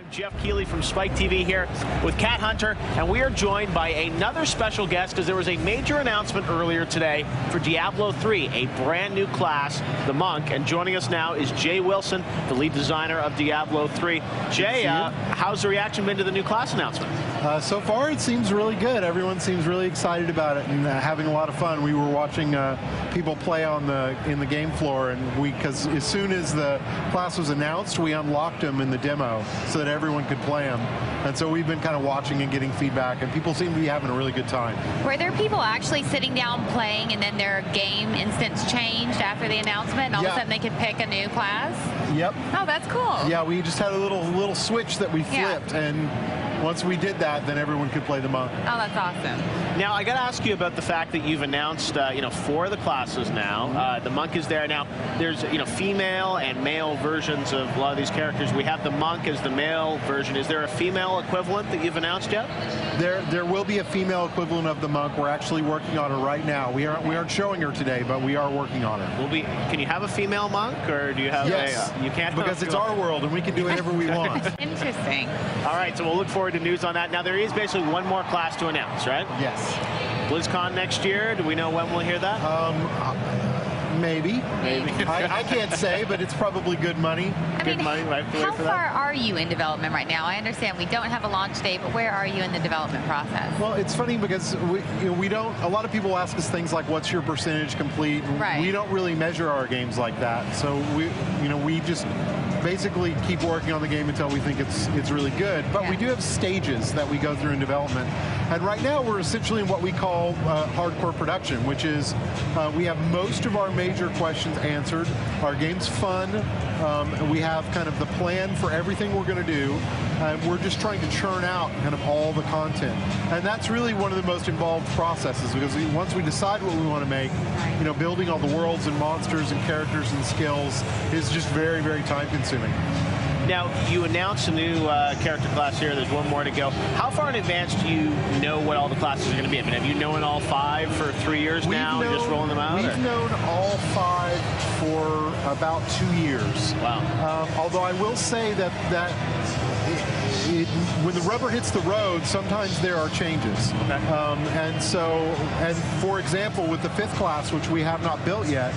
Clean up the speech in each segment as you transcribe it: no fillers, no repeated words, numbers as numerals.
I'm Jeff Keighley from Spike TV here with Cat Hunter, and we are joined by another special guest because there was a major announcement earlier today for Diablo III, a brand new class, the Monk. And joining us now is Jay Wilson, the lead designer of Diablo III. Jay, how's the reaction been to the new class announcement? So far, it seems really good. Everyone seems really excited about it and having a lot of fun. We were watching people play in the game floor, and because as soon as the class was announced, we unlocked them in the demo so that everyone could play them. And so we've been kind of watching and getting feedback, and people seem to be having a really good time. Were there people actually sitting down playing, and then their game instance changed after the announcement, and all of a sudden they could pick a new class? Yep. Oh, that's cool. Yeah, we just had a little switch that we flipped, and once we did that, then everyone could play the Monk. Oh, that's awesome. Now, I got to ask you about the fact that you've announced, 4 of the classes now. The Monk is there now. There's, female and male versions of a lot of these characters. We have the Monk as the male version. Is there a female equivalent that you've announced yet? There will be a female equivalent of the Monk. We're actually working on her right now. We aren't showing her today, but we are working on her. Can you have a female Monk, or do you have you can't? Because it's our world, and we can do whatever we want. Interesting. All right, so we'll look forward to news on that. Now, there is basically one more class to announce, right? Yes. Blizzcon next year. Do we know when we'll hear that? Maybe. I can't say, but it's probably good money. Good money, right? How far are you in development right now? I understand we don't have a launch date, but where are you in the development process? Well, it's funny because we don't. A lot of people ask us things like, "What's your percentage complete?" Right. We don't really measure our games like that. So we just basically keep working on the game until we think it's really good. But we do have stages that we go through in development. And right now we're essentially in what we call hardcore production, which is we have most of our major questions answered. Our game's fun. We have kind of the plan for everything we're going to do. We're just trying to churn out kind of all the content. And that's really one of the most involved processes, because once we decide what we want to make, building all the worlds and monsters and characters and skills is just very, very time consuming. Now, you announced a new character class here. There's one more to go. How far in advance do you know what all the classes are going to be? I mean, have you known all 5 for 3 years now, and just rolling them out? We've known all 5 for about 2 years. Wow. Although I will say that when the rubber hits the road, sometimes there are changes. Okay. And for example, with the 5th class, which we have not built yet,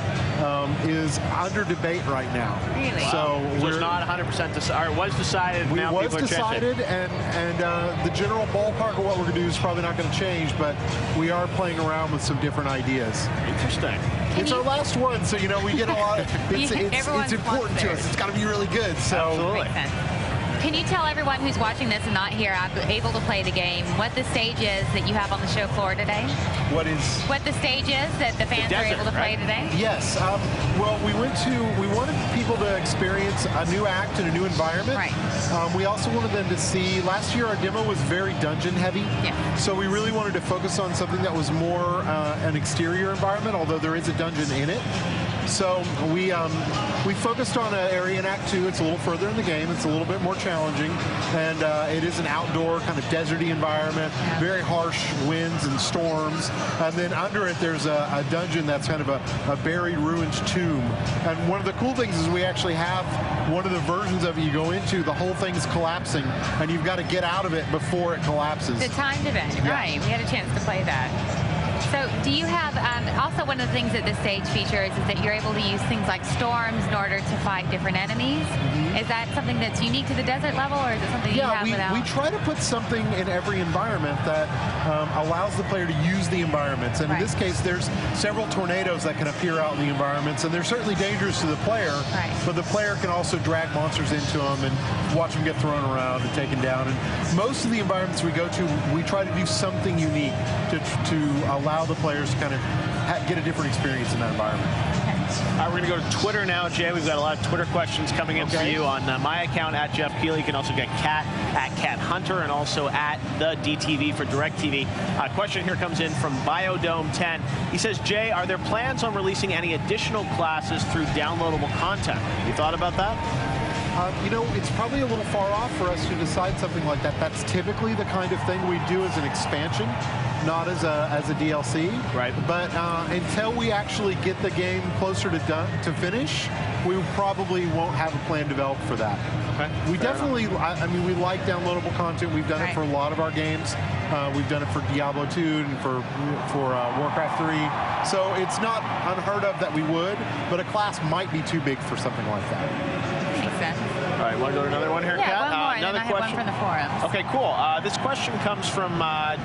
is under debate right now. Really? So it's not 100% decided. It was decided. Now it was people are decided, and the general ballpark of what we're going to do is probably not going to change, but we are playing around with some different ideas. Interesting. It's our last one, so we get a lot. It's important to us. It's got to be really good. So. Absolutely. Can you tell everyone who's watching this and not here, able to play the game, what the stage is that you have on the show floor today? What the stage is that the fans are able to play today? Yes. Well, we wanted people to experience a new act in a new environment. Right. We also wanted them to see, last year our demo was very dungeon heavy. Yeah. So we really wanted to focus on something that was more an exterior environment, although there is a dungeon in it. So we focused on an area in Act 2. It's a little further in the game. It's a little bit more challenging, and it is an outdoor kind of deserty environment, very harsh winds and storms. And then under it, there's a dungeon that's kind of a buried, ruined tomb. And one of the cool things is we actually have one of the versions of it you go into, the whole thing's collapsing, and you've got to get out of it before it collapses. The timed event, right? We had a chance to play that. So do you have, also one of the things that this stage features is that you're able to use things like storms in order to fight different enemies. Is that something that's unique to the desert level, or is it something you have without? We try to put something in every environment that allows the player to use the environments. And in this case, there's several tornadoes that can appear out in the environments, and they're certainly dangerous to the player, but the player can also drag monsters into them and watch them get thrown around and taken down. And most of the environments we go to, we try to do something unique to allow the players to kind of get a different experience in that environment. We're going to go to Twitter now, Jay. We've got a lot of Twitter questions coming in for you on my account at Jeff Keighley. You can also get Cat at Cat Hunter and also at the DTV for DirecTV. Question here comes in from Biodome10. He says, Jay, are there plans on releasing any additional classes through downloadable content? Have you thought about that? You know, it's probably a little far off for us to decide something like that. That's typically the kind of thing we do as an expansion, not as a DLC. Right. But until we actually get the game closer to finish, we probably won't have a plan developed for that. Okay. We definitely, I mean, we like downloadable content. We've done it for a lot of our games. We've done it for Diablo 2 and for Warcraft 3. So it's not unheard of that we would, but a class might be too big for something like that. Makes sense. All right, want to go to another one here, Yeah, Kat? one more, Another and then I have one from the forums. Okay, cool. This question comes from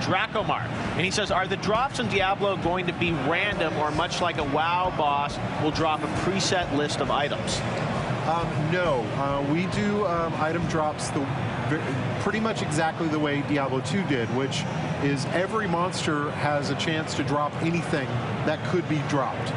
Dracomar, and he says, are the drops in Diablo going to be random, or much like a WoW boss will drop a preset list of items? No, we do item drops pretty much exactly the way Diablo 2 did, which is every monster has a chance to drop anything that could be dropped.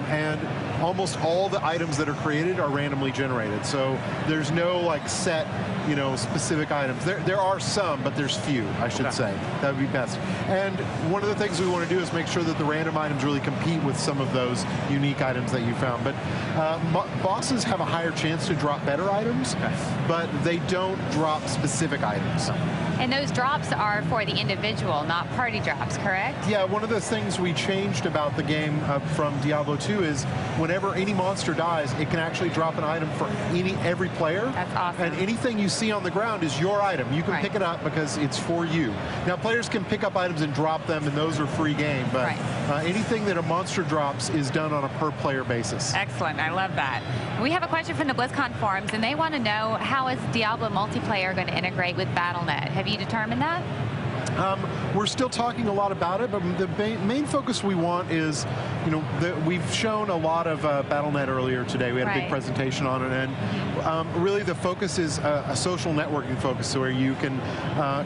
And almost all the items that are created are randomly generated. So there's no like set, you know, specific items. There are some, but there's few, I should say. That would be best. And one of the things we want to do is make sure that the random items really compete with some of those unique items that you found. But bosses have a higher chance to drop better items, but they don't drop specific items. And those drops are for the individual, not party drops, correct? Yeah, one of the things we changed about the game from Diablo 2 is whenever any monster dies, it can actually drop an item for every player. That's awesome. And anything you see on the ground is your item. You can pick it up because it's for you. Now, players can pick up items and drop them, and those are free game. But anything that a monster drops is done on a per-player basis. Excellent. I love that. We have a question from the Blizzcon forums, and they want to know, how is Diablo multiplayer going to integrate with Battle.net? Have you determined that? We're still talking a lot about it, but the main focus we want is, you know, we've shown a lot of Battle.net earlier today. We had a big presentation on it, and really the focus is a social networking focus, where you can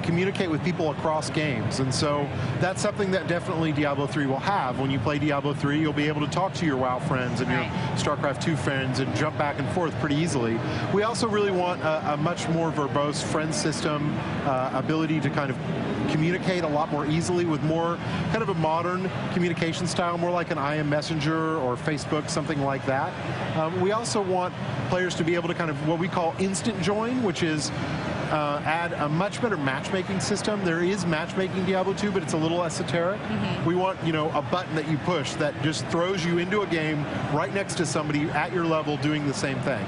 communicate with people across games. And so that's something that definitely Diablo 3 will have. When you play Diablo 3, you'll be able to talk to your WoW friends and your StarCraft 2 friends and jump back and forth pretty easily. We also really want a much more verbose friend system, ability to kind of communicate a lot more easily with more kind of a modern communication style, more like an IM Messenger or Facebook, something like that. We also want players to be able to kind of what we call instant join, which is add a much better matchmaking system. There is matchmaking Diablo 2, but it's a little esoteric. We want, you know, a button that you push that just throws you into a game right next to somebody at your level doing the same thing.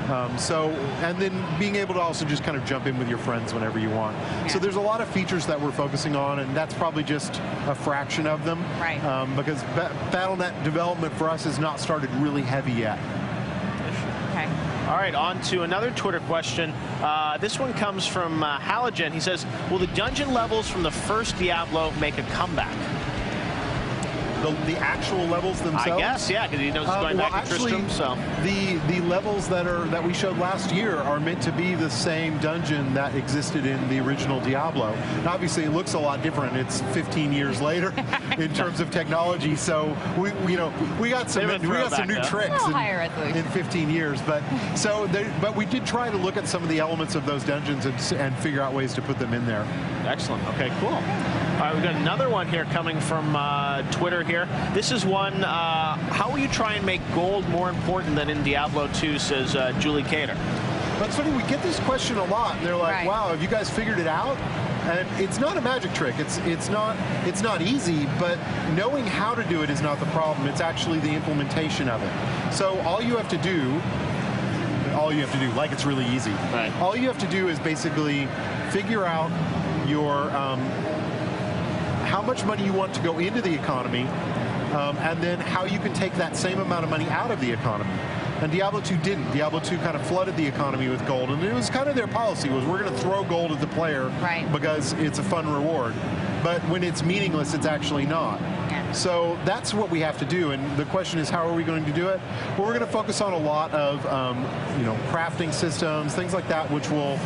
And then being able to also just kind of jump in with your friends whenever you want. So there's a lot of features that we're focusing on, and that's probably just a fraction of them. Because Battle.net development for us has not started really heavy yet. Okay. All right, on to another Twitter question. This one comes from Halogen. He says, will the dungeon levels from the first Diablo make a comeback? The actual levels themselves? I guess, yeah, because he knows it's going back to Tristram. So the levels that we showed last year are meant to be the same dungeon that existed in the original Diablo. And obviously, it looks a lot different. It's 15 years later in terms of technology. So we got some new tricks in 15 years. But we did try to look at some of the elements of those dungeons and figure out ways to put them in there. Excellent. Okay, cool. All right, we've got another one here coming from Twitter here. This is one, how will you try and make gold more important than in Diablo 2, says Julie Cater. That's funny, we get this question a lot, and they're like, wow, have you guys figured it out? And it's not a magic trick. It's not easy, but knowing how to do it is not the problem. It's actually the implementation of it. So all you have to do, like it's really easy. All you have to do is basically figure out your how much money you want to go into the economy, and then how you can take that same amount of money out of the economy. And Diablo 2 didn't. Diablo 2 kind of flooded the economy with gold, and it was kind of their policy, was we're going to throw gold at the player because it's a fun reward. But when it's meaningless, it's actually not. So that's what we have to do, and the question is, how are we going to do it? Well, we're going to focus on a lot of crafting systems, things like that, which will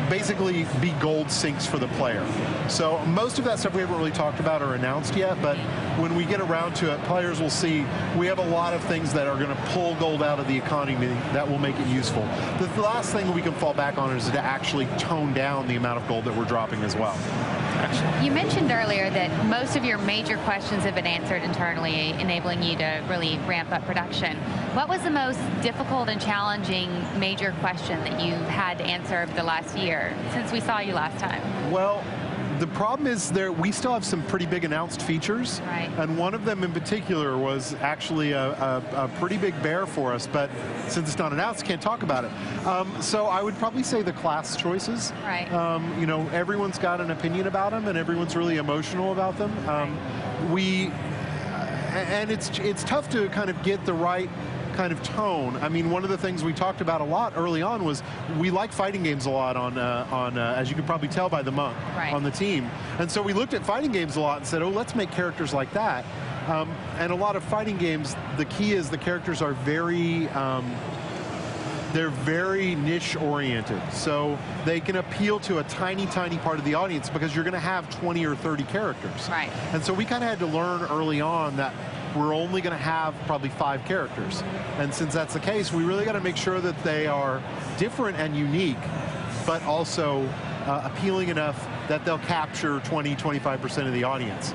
basically be gold sinks for the player. So most of that stuff we haven't really talked about or announced yet, but when we get around to it, players will see we have a lot of things that are going to pull gold out of the economy that will make it useful. The last thing we can fall back on is to actually tone down the amount of gold that we're dropping as well. You mentioned earlier that most of your major questions have been answered internally, enabling you to really ramp up production. What was the most difficult and challenging major question that you've had to answer over the last year since we saw you last time? Well, the problem is we still have some pretty big announced features, right. And one of them in particular was actually a pretty big bear for us, but since it's not announced, can't talk about it. So I would probably say the class choices. Right. You know, everyone's got an opinion about them, and everyone's really emotional about them. And it's tough to kind of get the right kind of tone. I mean, one of the things we talked about a lot early on was we like fighting games a lot on as you can probably tell by the monk right. on the team. And so we looked at fighting games a lot and said, oh, let's make characters like that. And a lot of fighting games, the key is the characters are they're very niche oriented. So they can appeal to a tiny, tiny part of the audience because you're going to have 20 or 30 characters. Right. And so we kind of had to learn early on that we're only going to have probably 5 characters. And since that's the case, we really got to make sure that they are different and unique, but also appealing enough that they'll capture 20, 25% of the audience.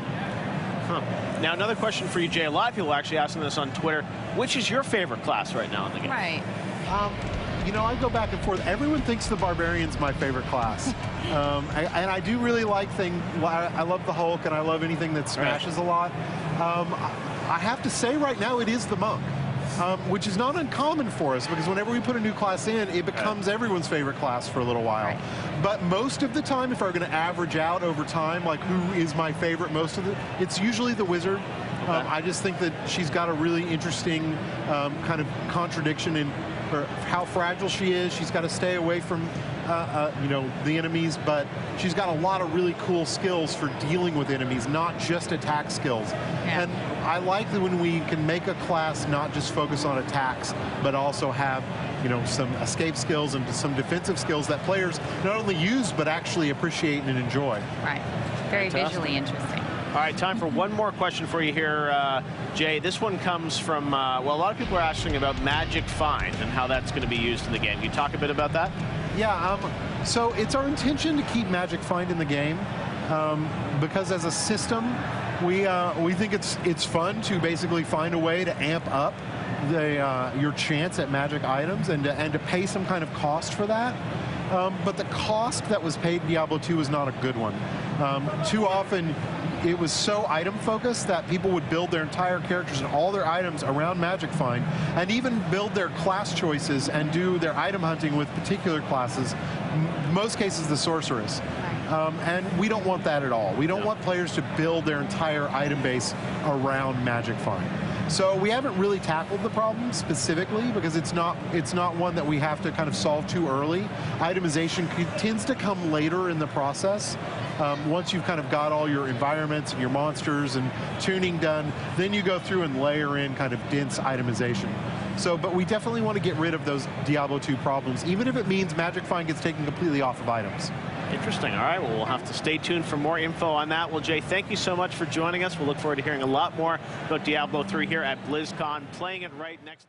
Huh. Now, another question for you, Jay. A lot of people are actually asking this on Twitter. Which is your favorite class right now in the game? Right. You know, I go back and forth. Everyone thinks the Barbarian's my favorite class. And I do really like things. I love the Hulk, and I love anything that smashes a lot. I have to say right now it is the Monk, which is not uncommon for us because whenever we put a new class in, it becomes everyone's favorite class for a little while. Right. But most of the time, if I'm going to average out over time, like who is my favorite most of it's usually the Wizard. I just think that she's got a really interesting kind of contradiction in how fragile she is. She's got to stay away from you know, the enemies, but she's got a lot of really cool skills for dealing with enemies, not just attack skills. Yeah. And I like that when we can make a class not just focus on attacks, but also have, you know, some escape skills and some defensive skills that players not only use, but actually appreciate and enjoy. Right. Very Fantastic. Visually interesting. All right, time for one more question for you here, Jay. This one comes from, well, a lot of people are asking about Magic Find and how that's going to be used in the game. Can you talk a bit about that? Yeah, so it's our intention to keep Magic Find in the game because as a system, we think it's fun to basically find a way to amp up your chance at magic items and to pay some kind of cost for that. But the cost that was paid in Diablo II was not a good one. Too often, it was so item focused that people would build their entire characters and all their items around Magic Find, and even build their class choices and do their item hunting with particular classes, most cases the Sorceress. And we don't want that at all. We don't want players to build their entire item base around Magic Find. So we haven't really tackled the problem specifically because it's not one that we have to kind of solve too early. Itemization tends to come later in the process. Once you've kind of got all your environments and your monsters and tuning done, then you go through and layer in kind of dense itemization. So, but we definitely want to get rid of those Diablo 2 problems, even if it means Magic Find gets taken completely off of items. Interesting. All right, well, we'll have to stay tuned for more info on that. Well, Jay, thank you so much for joining us. We'll look forward to hearing a lot more about Diablo 3 here at Blizzcon, playing it right next.